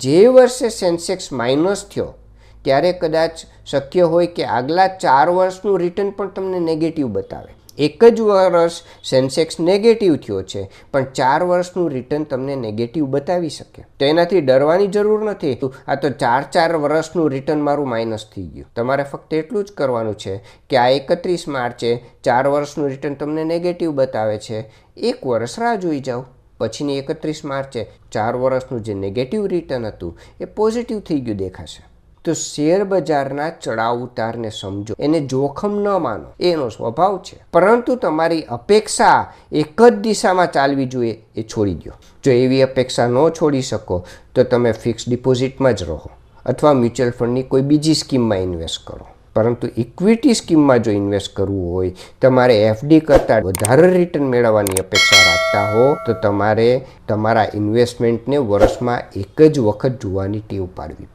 જે વર્ષે Sensex minus થયો ત્યારે કદાચ શક્ય હોય કે આગલા 4 વર્ષનું રિટર્ન પણ તમને નેગેટિવ બતાવે. એક જ વર્ષ સેન્સેક્સ નેગેટિવ થયો છે પણ 4 વર્ષનું રિટર્ન તમને નેગેટિવ બતાવી શકે. તો એનાથી ડરવાની જરૂર નથી. આ તો 4 વર્ષનું રિટર્ન મારું માઇનસ થઈ ગયું. તમારે ફક્ત એટલું જ કરવાનું છે કે આ 31 માર્ચે 4 વર્ષનું રિટર્ન તમને નેગેટિવ બતાવે છે. 1 વર્ષ રાહ જોઈ જાઓ. પછીની 31 માર્ચે 4 વર્ષનું જે નેગેટિવ રિટર્ન હતું એ પોઝિટિવ થઈ ગયું દેખાશે. તો શેર બજારના ચડાવ ઉતારને સમજો, એને જોખમ ન માનો, એનો સ્વભાવ છે. પરંતુ તમારી અપેક્ષા એક જ દિશામાં ચાલવી જોઈએ એ છોડી દો. જો એવી અપેક્ષા ન છોડી શકો તો તમે ફિક્સ ડિપોઝિટમાં જ રહો અથવા મ્યુચ્યુઅલ ફંડની કોઈ બીજી સ્કીમમાં ઇન્વેસ્ટ કરો. પરંતુ ઇક્વિટી સ્કીમમાં જો ઇન્વેસ્ટ કરવું હોય, તમારે એફડી કરતાં વધારે રિટર્ન મેળવવાની અપેક્ષા રાખતા હો તો તમારે તમારા ઇન્વેસ્ટમેન્ટને વર્ષમાં એક જ વખત જોવાની ટેવ પાડવી.